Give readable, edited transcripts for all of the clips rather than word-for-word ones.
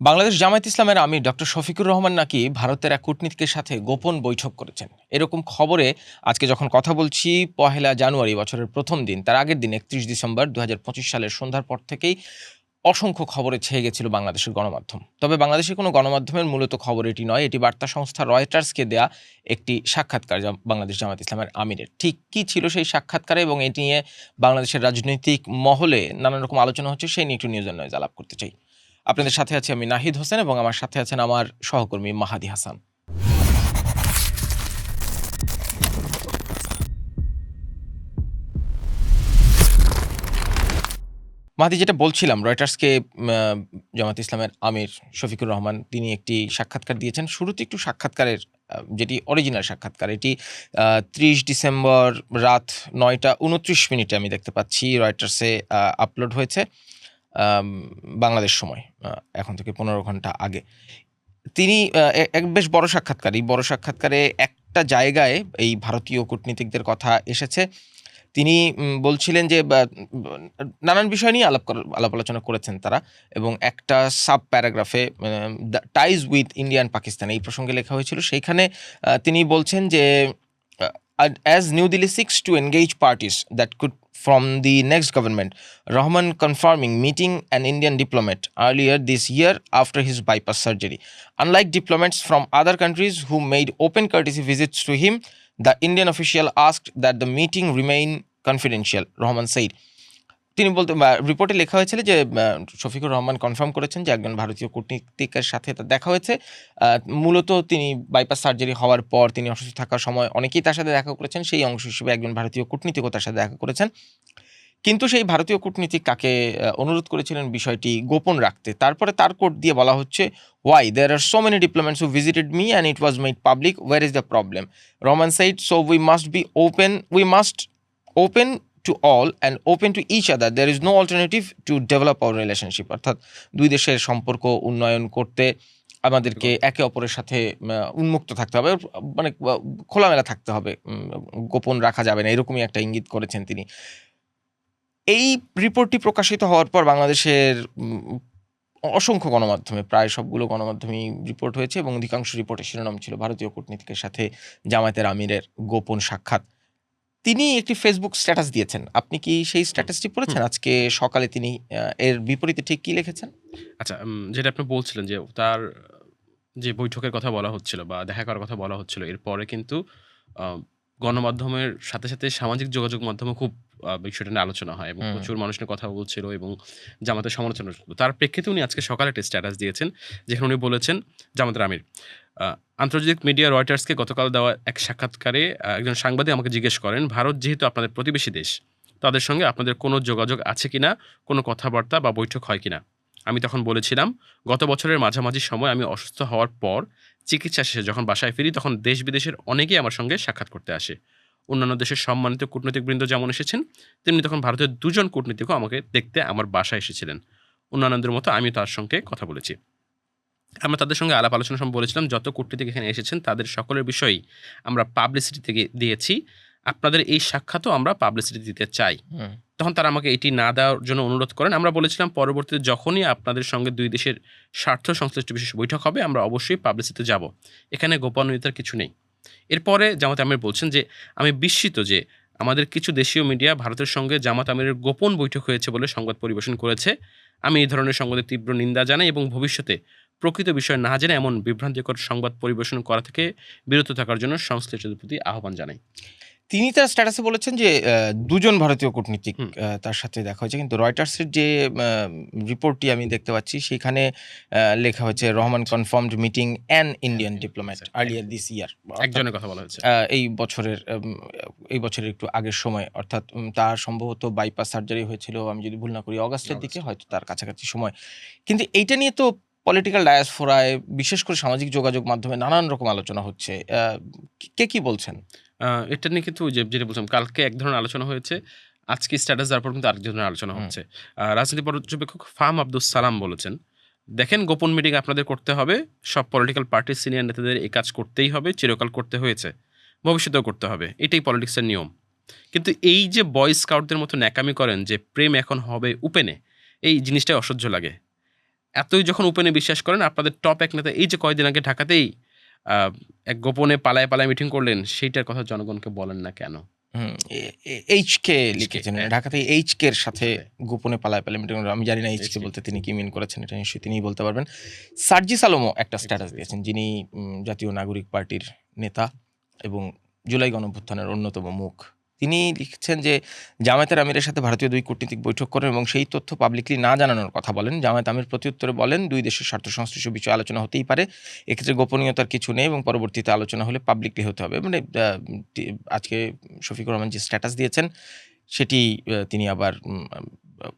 বাংলাদেশ জামায়াত ইসলামের আমির ডক্টর শফিকুর রহমান নাকি ভারতের এক কূটনীতিকের সাথে গোপন বৈঠক করেছেন। এরকম খবরে আজকে যখন কথা বলছি ১লা জানুয়ারি বছরের প্রথম দিন, তার আগের দিন ৩১ ডিসেম্বর ২০২৫ সালের সন্ধ্যার পর থেকেই অসংখ্য খবরে ছেয়ে গেছিল বাংলাদেশের গণমাধ্যম। তবে বাংলাদেশের কোনো গণমাধ্যমের মূলত খবর এটি নয়, এটি বার্তা সংস্থা রয়টার্সকে দেয়া একটি সাক্ষাৎকার বাংলাদেশ জামায়াত ইসলামের আমিরের। ঠিক কী ছিল সেই সাক্ষাৎকারে এবং এটি নিয়ে বাংলাদেশের রাজনৈতিক মহলে নানান রকম আলোচনা হচ্ছে, সেই নিয়ে একটু নিউজ অ্যান্ড নয়েজ আলাপ করতে চাই। আপনাদের সাথে আছি আমি নাহিদ হোসেন এবং আমার সাথে আছেন আমার সহকর্মী মাহাদি হাসান। মাহাদি, যেটা বলছিলাম, রয়টার্সকে জামায়াত ইসলামের আমির শফিকুর রহমান তিনি একটি সাক্ষাৎকার দিয়েছেন। শুরুতে একটু সাক্ষাৎকারের যেটি অরিজিনাল সাক্ষাৎকার, এটি ৩০ ডিসেম্বর রাত ৯টা ২৯ আমি দেখতে পাচ্ছি রয়টার্সে আপলোড হয়েছে বাংলাদেশ সময় এখন থেকে ১৫ ঘন্টা আগে। তিনি এক বেশ বড় সাক্ষাৎকার। এই বড় সাক্ষাৎকারে একটা জায়গায় এই ভারতীয় কূটনীতিকদের কথা এসেছে। তিনি বলছিলেন যে নানান বিষয় নিয়ে আলাপ আলোচনা করেছেন তারা, এবং একটা সাব প্যারাগ্রাফে the ties with India and Pakistan এই প্রসঙ্গে লেখা হয়েছিল। সেইখানে তিনি বলছেন যে as New Delhi seeks to engage parties that could from the next government, Rahman confirming meeting an Indian diplomat earlier this year after his bypass surgery. Unlike diplomats from other countries who made open courtesy visits to him, the Indian official asked that the meeting remain confidential, Rahman said. তিনি রিপোর্টে লেখা হয়েছিল যে Shafiqur Rahman confirm করেছেন যে একজন ভারতীয় কূটনীতিকের সাথে তার দেখা হয়েছে। মূলত তিনি বাইপাস সার্জারি হওয়ার পর তিনি অসুস্থ থাকার সময় অনেকেই তার সাথে দেখা করেছেন, সেই অংশ হিসেবে একজন ভারতীয় কূটনীতিকও তার সাথে দেখা করেছেন। কিন্তু সেই ভারতীয় কূটনীতিক কাকে অনুরোধ করেছিলেন বিষয়টি গোপন রাখতে। তারপরে তার কোট দিয়ে বলা হচ্ছে, why there are so many diplomats who visited me and it was made public, what is the problem? Rahman said, so we must open to all and open to each other. There is no alternative to develop our relationship. অর্থাৎ দুই দেশের সম্পর্ক উন্নয়ন করতে আমাদেরকে একে অপরের সাথে উন্মুক্ত থাকতে হবে, মানে খোলামেলা থাকতে হবে, গোপন রাখা যাবে না, এরকমই একটা ইঙ্গিত করেছেন তিনি। এই রিপোর্টটি প্রকাশিত হওয়ার পর বাংলাদেশের অসংখ্য গণমাধ্যমে, প্রায় সবগুলো গণমাধ্যমেই রিপোর্ট হয়েছে এবং অধিকাংশ রিপোর্টের শিরোনাম ছিল ভারতীয় কূটনীতিকের সাথে জামায়াতের আমিরের গোপন সাক্ষাৎ। তিনি একটি ফেসবুক স্ট্যাটাস দিয়েছেন। আপনি কি সেই স্ট্যাটাসটি পড়েছেন? আজকে সকালে তিনি এর বিপরীতে ঠিক কি লিখেছেন? আচ্ছা, যেটা আপনি বলছিলেন যে তার যে বৈঠকের কথা বলা হচ্ছিল বা দেখা করার কথা বলা হচ্ছিল, এরপরে কিন্তু গণমাধ্যমের সাথে সাথে সামাজিক যোগাযোগ মাধ্যমে খুব বিষয়টা নিয়ে আলোচনা হয় এবং প্রচুর মানুষ নিয়ে কথা বলছিল এবং জামাতের সমালোচনা করছিল। তার প্রেক্ষিতে উনি আজকে সকালে একটা স্ট্যাটাস দিয়েছেন, যেখানে উনি বলেছেন, জামাতের আমির আন্তর্জাতিক মিডিয়া রয়টার্সকে গতকাল দেওয়া এক সাক্ষাৎকারে একজন সাংবাদিক আমাকে জিজ্ঞেস করেন, ভারত যেহেতু আপনাদের প্রতিবেশী দেশ, তাদের সঙ্গে আপনাদের কোনো যোগাযোগ আছে কিনা, কোনো কথাবার্তা বা বৈঠক হয় কিনা? আমি তখন বলেছিলাম, গত বছরের মাঝামাঝি সময় আমি অসুস্থ হওয়ার পর চিকিৎসা শেষে যখন বাসায় ফিরি, তখন দেশ বিদেশের অনেকেই আমার সঙ্গে সাক্ষাৎ করতে আসে। অন্যান্য দেশের সম্মানিত কূটনীতিকবৃন্দ যেমন এসেছেন, তেমনি তখন ভারতের ২জন কূটনীতিকও আমাকে দেখতে আমার বাসায় এসেছিলেন। অন্যান্যদের মতো আমি তার সঙ্গে কথা বলেছি। আমরা তাদের সঙ্গে আলাপ আলোচনার সময় বলেছিলাম, যত কূটনীতিক এখানে এসেছেন তাদের সকলের বিষয়ই আমরা পাবলিসিটি থেকে দিয়েছি, আপনাদের এই সাক্ষাৎও আমরা পাবলিসিটি দিতে চাই। তখন তারা আমাকে এটি না দেওয়ার জন্য অনুরোধ করেন। আমরা বলেছিলাম, পরবর্তীতে যখনই আপনাদের সঙ্গে দুই দেশের স্বার্থ সংশ্লিষ্ট বিশেষ বৈঠক হবে, আমরা অবশ্যই পাবলিসিটিতে যাব, এখানে গোপনীয়তার কিছু নেই। এরপরে জামাত আমির বলছেন যে, আমি বিস্মিত যে আমাদের কিছু দেশীয় মিডিয়া ভারতের সঙ্গে জামাত আমিরের গোপন বৈঠক হয়েছে বলে সংবাদ পরিবেশন করেছে। আমি এই ধরনের সংবাদের তীব্র নিন্দা জানাই এবং ভবিষ্যতে প্রকৃত বিষয় না জেনে এমন বিভ্রান্তিকর সংবাদ পরিবেশন করা থেকে বিরত থাকার জন্য সংশ্লিষ্টদের প্রতি আহ্বান জানাই। তিনি তার স্ট্যাটাসে বলেছেন যে ২জন ভারতীয় কূটনীতিক তার সাথে দেখা হয়েছে, কিন্তু রয়টার্সের যে রিপোর্টটি আমি দেখতে পাচ্ছি সেখানে লেখা হয়েছে, Rahman confirmed meeting an Indian diplomat earlier this ইয়ার। একজনের কথা বলা হয়েছে এই বছরের একটু আগের সময়, অর্থাৎ তার সম্ভবত বাইপাস সার্জারি হয়েছিল, আমি যদি ভুল না করি, অগাস্টের দিকে, হয়তো তার কাছাকাছি সময়। কিন্তু এইটা নিয়ে তো পলিটিক্যাল ডায়াসফোরায়, বিশেষ করে সামাজিক যোগাযোগ মাধ্যমে নানান রকম আলোচনা হচ্ছে। কে কি বলছেন? এটা নিয়ে কিন্তু যেটা বলছিলাম, কালকে এক ধরনের আলোচনা হয়েছে, আজকে স্ট্যাটাস দেওয়ার পর কিন্তু আরেক ধরনের আলোচনা হচ্ছে। রাজনীতি পর্যবেক্ষক ফাহাম আব্দুস সালাম বলেছেন, দেখেন, গোপন মিটিং আপনাদের করতে হবে, সব পলিটিক্যাল পার্টির সিনিয়র নেতাদের এই কাজ করতেই হবে, চিরকাল করতে হয়েছে, ভবিষ্যতেও করতে হবে, এটাই পলিটিক্সের নিয়ম। কিন্তু এই যে বয় স্কাউটদের মতো ন্যাকামি করেন যে প্রেম এখন হবে উপেনে, এই জিনিসটাই অসহ্য লাগে। এতই যখন ওপেনে বিশ্বাস করেন, আপনাদের টপ এক নেতা এই যে কয়েকদিন আগে ঢাকাতেই এক গোপনে পালায় পালায় মিটিং করলেন, সেইটার কথা জনগণকে বলেন না কেন? এইচকে এইচকে, লিখেছেন হ্যাঁ, ঢাকাতে এইচকে এর সাথে সাথে গোপনে পালায় পালায় মিটিং। আমি জানি না এইচকে এইচকে বলতে তিনি কি মিন করেছেন, এটা নিশ্চয়ই তিনিই বলতে পারবেন। সার্জিস আলমও একটা একটা স্ট্যাটাস দিয়েছেন। দিয়েছেন, যিনি জাতীয় নাগরিক পার্টির নেতা এবং জুলাই গণঅভ্যুত্থানের অন্যতম মুখ। তিনি লিখছেন যে জামায়াতের আমিরের সাথে ভারতীয় ২ কূটনীতিক বৈঠক করেন এবং সেই তথ্য পাবলিকলি না জানানোর কথা বলেন। জামায়াত আমির প্রত্যুত্তরে বলেন, ২ দেশের স্বার্থ সংশ্লিষ্ট বিষয়ে আলোচনা হতেই পারে। এক্ষেত্রে গোপনীয়তার কিছু নেই এবং পরবর্তীতে আলোচনা হলে পাবলিকলি হতে হবে। মানে আজকে শফিকুর রহমান যে স্ট্যাটাস দিয়েছেন সেটি তিনি আবার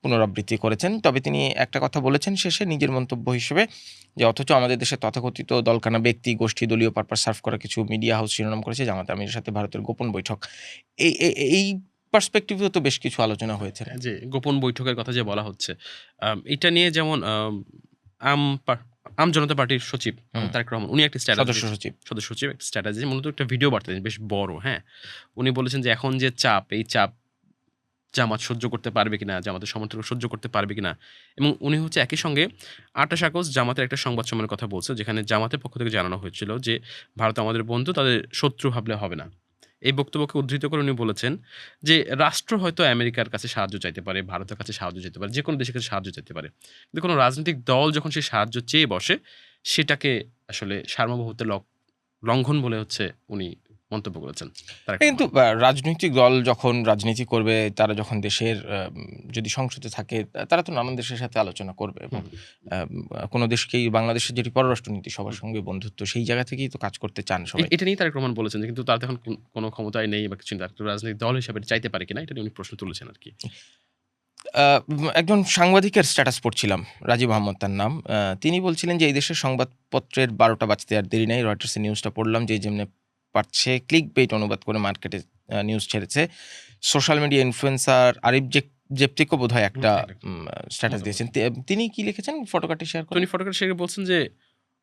পুনরাবৃত্তি করেছেন। তবে তিনি একটা কথা বলেছেন শেষে নিজের মন্তব্য হিসেবে যে অথচ আমাদের দেশে তথাকথিত দলকানা ব্যক্তি, গোষ্ঠী, দলীয় পারপাস সার্ভ করা কিছু মিডিয়া হাউস শিরোনাম করেছে জামাত আমিরের সাথে ভারতের গোপন বৈঠক। এই পার্সপেক্টিভেও তো বেশ কিছু আলোচনা হয়েছে। হ্যাঁ, যে গোপন বৈঠকের কথা যে বলা হচ্ছে, এটা নিয়ে যেমন আম পা- আম জনতা পার্টির সচিব তারেক রহমান উনি একটা স্ট্যাটাস সদস্য সচিব। সদস্য সচিব একটা স্ট্যাটাস দিয়ে মূলত একটা ভিডিও বার্তা দিয়েছেন, বেশ বড়। হ্যাঁ, উনি বলেছেন যে এখন যে চাপ, এই চাপ জামাত সহ্য করতে পারবে কিনা, জামাতের সমর্থক সহ্য করতে পারবে কিনা। এবং উনি হচ্ছে একই সঙ্গে ২৮ আগস্ট জামাতের একটা সংবাদ সম্মেলনের কথা বলছে, যেখানে জামাতের পক্ষ থেকে জানানো হয়েছিল যে ভারত আমাদের বন্ধু, তাদের শত্রু ভাবলে হবে না। এই বক্তব্যকে উদ্ধৃত করে উনি বলেছেন যে রাষ্ট্র হয়তো আমেরিকার কাছে সাহায্য চাইতে পারে, ভারতের কাছে সাহায্য চাইতে পারে, যে কোনো দেশের কাছে সাহায্য চাইতে পারে, কিন্তু কোনো রাজনৈতিক দল যখন সে সাহায্য চেয়ে বসে, সেটাকে আসলে সার্বভৌমত্বের লঙ্ঘন বলে হচ্ছে উনি মন্তব্য করেছেন তারেক কিন্তু রহমান। রাজনৈতিক দল যখন রাজনীতি করবে, তারা যখন দেশের যদি সংসদে থাকে, তারা তো নানান দেশের সাথে আলোচনা করবে এবং হুম। কোনো দেশকেই, বাংলাদেশের যেটি পররাষ্ট্রনীতি, সবার সঙ্গে বন্ধুত্ব, সেই জায়গা থেকেই তো কাজ করতে চান সবাই। এটা নিয়েই তারেক রহমান বলেছেন যে কিন্তু তার তো এখন কোনো ক্ষমতায় নেই বা কিছু না। তার রাজনৈতিক দল হিসাবে এটা চাইতে পারে কিনা, এটা নিয়ে উনি প্রশ্ন তুলেছেন আরকি। একজন সাংবাদিকের স্ট্যাটাস পড়ছিলাম, রাজীব আহমদ তার নাম। তিনি বলছিলেন যে এই দেশের সংবাদপত্রের ১২টা বাজতে আর দেরি নাই। রয়টার্সের নিউজটা পড়লাম, যে যেমনে পারছে ক্লিক বেইট অনুবাদ করে মার্কেটে নিউজ ছেড়েছে। সোশ্যাল মিডিয়া ইনফ্লুয়েন্সার আরিফ জেপতিকও বোধহয় একটা স্ট্যাটাস মতামত। দিয়েছেন। তিনি কি লিখেছেন ফটোকাটি শেয়ার তো করেন? উনি ফটোগ্রাফ শেখে বলছেন যে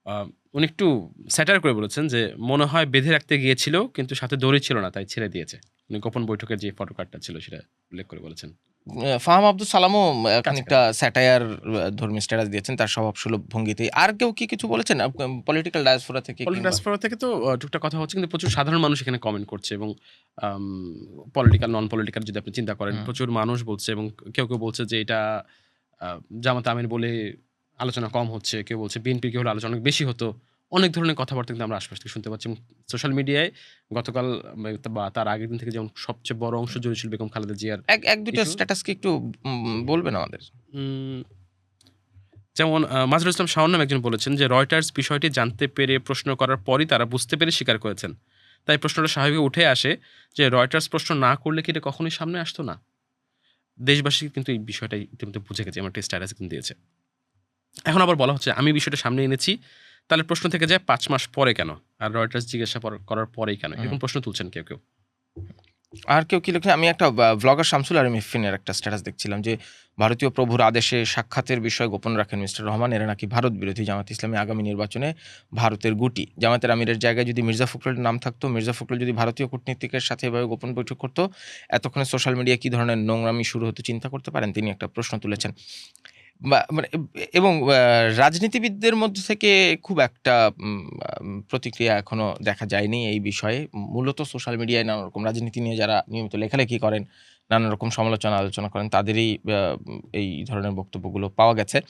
আ উনি একটু স্যাটায়ার করে বলেছেন যে, "মনে হয় বেঁধে রাখতে গিয়েছিল কিন্তু সাথে দড়ি ছিল না তাই ছেড়ে দিয়েছে।" উনি গোপন বৈঠকের যে ফটোকার্ডটা ছিল সেটা উল্লেখ করে বলেছেন। ফাহাম আব্দুল সালামও খানিকটা কাছাকাছি। স্যাটায়ার ধর্মী স্ট্যাটাস দিয়েছেন তার স্বভাবসুলভ ভঙ্গিতে। আর কেউ কি কিছু বলেছেন? পলিটিক্যাল ডায়াসপোরা থেকে কিংবা ডায়াসপোরা থেকে তো টুকটাক কথা হচ্ছে, কিন্তু প্রচুর সাধারণ মানুষ এখানে কমেন্ট করছে এবং আম পলিটিক্যাল, নন পলিটিক্যাল যদি আপনি চিন্তা করেন, হুম। প্রচুর মানুষ বলছে এবং কেউ বলছে যে এটা আ জামাত আমির বলে আলোচনা কম হচ্ছে। কেউ বলছে বিএনপির কি হলে আলোচনা অনেক বেশি হতো। অনেক ধরনের কথাবার্তা কিন্তু আমরা আশপাশ থেকে শুনতে পাচ্ছি এবং সোশ্যাল মিডিয়ায় গতকাল বা তার আগের দিন থেকে যেমন সবচেয়ে বড় অংশ জুড়ে ছিল বেগম খালেদা জিয়ার ১-২ টা ইস্যু। স্ট্যাটাস কি একটু বলবেন আমাদের? উম যেমন মাজহারুল ইসলাম শাওন নামে একজন বলেছেন যে, রয়টার্স বিষয়টি জানতে পেরে প্রশ্ন করার পরই তারা বুঝতে পেরে স্বীকার করেছেন। তাই প্রশ্নটা স্বাভাবিক উঠে আসে যে, রয়টার্স প্রশ্ন না করলে কি এটা কখনোই সামনে আসতো না? দেশবাসী কিন্তু এই বিষয়টা ইতিমধ্যে বুঝে গেছে। এমন একটা স্ট্যাটাস কিন্তু দিয়েছে। এখন আবার বলা হচ্ছে, আমি বিষয়টা সামনে এনেছি। তাহলে প্রশ্ন থেকে যায় ৫ মাস পরে কেন? আর রয়টার্স জিজ্ঞাসা করার পরেই কেন? হুম। এরকম প্রশ্ন তুলছেন কেউ। আর কেউ কি লিখেন? আমি একটা ভ্লগার শামসুল আলম ইরফিনের একটা স্ট্যাটাস দেখছিলাম যে ভারতীয় প্রভুর আদেশে সাক্ষাতের বিষয় গোপন রাখেন মিস্টার রহমান। এরা নাকি ভারত বিরোধী। জামাত ইসলামী আগামী নির্বাচনে ভারতের গুটি। জামাতের আমিরের জায়গায় যদি মির্জা ফখরুলের নাম থাকতো, মির্জা ফখরুল যদি ভারতীয় কূটনীতিকের সাথে এভাবে গোপন বৈঠক করতো, এতক্ষণে সোশ্যাল মিডিয়ায় কি ধরনের নোংরামি শুরু হতো চিন্তা করতে পারেন? তিনি একটা প্রশ্ন তুলেছেন। মানে এবং রাজনীতিবিদদের মধ্য থেকে খুব একটা প্রতিক্রিয়া এখনো দেখা যায়নি এই বিষয়ে। মূলত সোশ্যাল মিডিয়ায় নানা রকম রাজনীতি নিয়ে যারা নিয়মিত লেখালেখি করেন, নানা রকম সমালোচনা আলোচনা করেন, তাদেরই এই ধরনের বক্তব্যগুলো পাওয়া গেছে।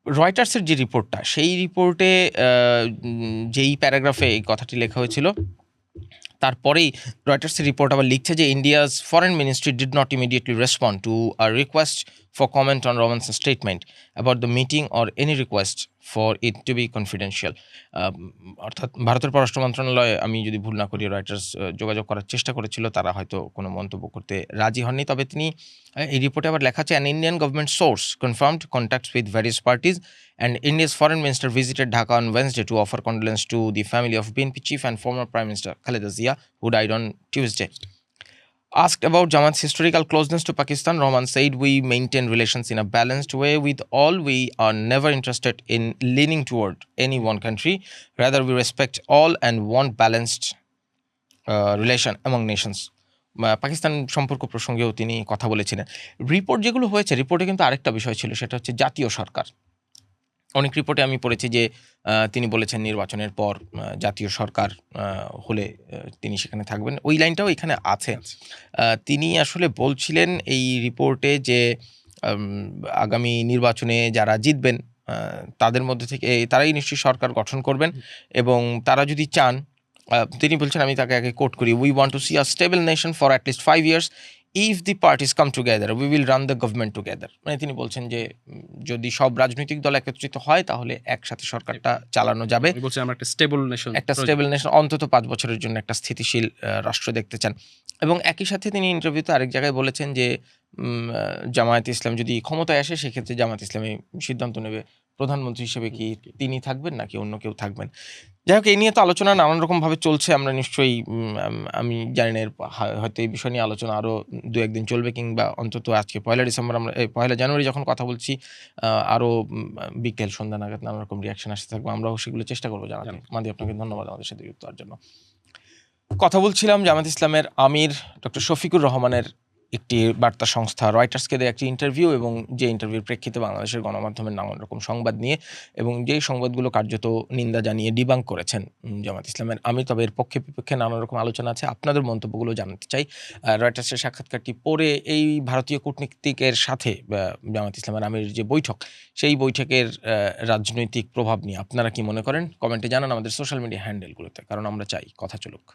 রয়টার্সের যে রিপোর্টটা, সেই রিপোর্টে যেই প্যারাগ্রাফে এই কথাটি লেখা হয়েছিল, তারপরেই রয়টার্সের রিপোর্ট আবার লিখছে যে India's foreign ministry did not immediately respond to a request for comment on Robinson statement about the meeting or any request for it to be confidential. অর্থাৎ ভারতের পররাষ্ট্র মন্ত্রণালয়ে, আমি যদি ভুল না করি, রয়টার্স যোগাযোগ করার চেষ্টা করেছিল, তারা হয়তো কোনো মন্তব্য করতে রাজি হননি। তবে তিনি এই রিপোর্টে আবার লেখা আছে, an Indian government source confirmed contacts with various parties and India's foreign minister visited Dhaka on Wednesday to offer condolence to the family of BNP chief and former Prime Minister Khaleda Zia, who died on Tuesday. Asked about Jamaat's historical closeness to Pakistan, Rahman said, "We maintain relations in a balanced way with all. We are never interested in leaning toward any one country. Rather, we respect all and want balanced relation among nations." Pakistan সম্পর্ক প্রসঙ্গেও তিনি কথা বলেছিলেন। Report যেগুলো হয়েছে, রিপোর্টে কিন্তু আরেকটা বিষয় ছিল, সেটা হচ্ছে জাতীয় সরকার। অনেক রিপোর্টে আমি পড়েছি যে তিনি বলেছেন নির্বাচনের পর জাতীয় সরকার হলে তিনি সেখানে থাকবেন। ওই লাইনটাও এখানে আছে। আচ্ছা। তিনি আসলে বলছিলেন এই রিপোর্টে যে আম আগামী নির্বাচনে যারা জিতবেন তাদের মধ্যে থেকে তারাই নিশ্চয়ই সরকার গঠন করবেন হুম। এবং তারা যদি চান তিনি বলছেন, আমি তাকে আগে কোট করি, "We want to see a stable nation for at least 5 years. If the parties come together, we will run the government together." মানে তিনি বলছেন যে যদি সব রাজনৈতিক দল একত্রিত হয় তাহলে একসাথে সরকারটা চালানো যাবে। আমি বলছি আমরা একটা স্টেবল নেশন একটা স্টেবল নেশন, অন্তত ৫ বছরের জন্য একটা স্থিতিশীল রাষ্ট্র দেখতে চান। এবং একই সাথে তিনি ইন্টারভিউতে আরেক জায়গায় বলেছেন যে জামায়াতে ইসলাম যদি ক্ষমতায় আসে সেক্ষেত্রে জামায়াতে ইসলামী সিদ্ধান্ত নেবে প্রধানমন্ত্রী হিসেবে কি তিনি থাকবেন নাকি অন্য কেউ থাকবেন। যাই হোক, এই নিয়ে তো আলোচনা নানান রকমভাবে চলছে। আমরা নিশ্চয়ই আমি জানি না হয়তো এই বিষয় নিয়ে আলোচনা আরও ২-১ দিন চলবে, কিংবা অন্তত আজকে ১লা ডিসেম্বর আমরা ১লা জানুয়ারি যখন কথা বলছি আরও বিকেল সন্ধ্যা নাগাদ নানা রকম রিয়াকশন আসতে থাকবে। আমরাও সেগুলো চেষ্টা করবো জানাতে। মাদি, আপনাকে ধন্যবাদ আমাদের সাথে যুক্ত হওয়ার জন্য। কথা বলছিলাম জামায়াত ইসলামের আমির ডক্টর শফিকুর রহমানের একটি বার্তা সংস্থা রয়টার্সকে দেয়া একটি ইন্টারভিউ, এবং যে ইন্টারভিউর প্রেক্ষিতে বাংলাদেশের গণমাধ্যমের নানান রকম সংবাদ নিয়ে এবং যেই সংবাদগুলো কার্যত নিন্দা জানিয়ে ডিবাঙ্ক করেছেন জামায়াত ইসলামের আমির। তবে এর পক্ষে বিপক্ষে নানান রকম আলোচনা আছে, আপনাদের মন্তব্যগুলো জানতে চাই। রয়টার্সের সাক্ষাৎকারটি পড়ে এই ভারতীয় কূটনীতিকের সাথে জামায়াত ইসলামের আমির যে বৈঠক, সেই বৈঠকের রাজনৈতিক প্রভাব নিয়ে আপনারা কি মনে করেন? কমেন্টে জানান আমাদের সোশ্যাল মিডিয়া হ্যান্ডেলগুলোতে, কারণ আমরা চাই কথা চলুক।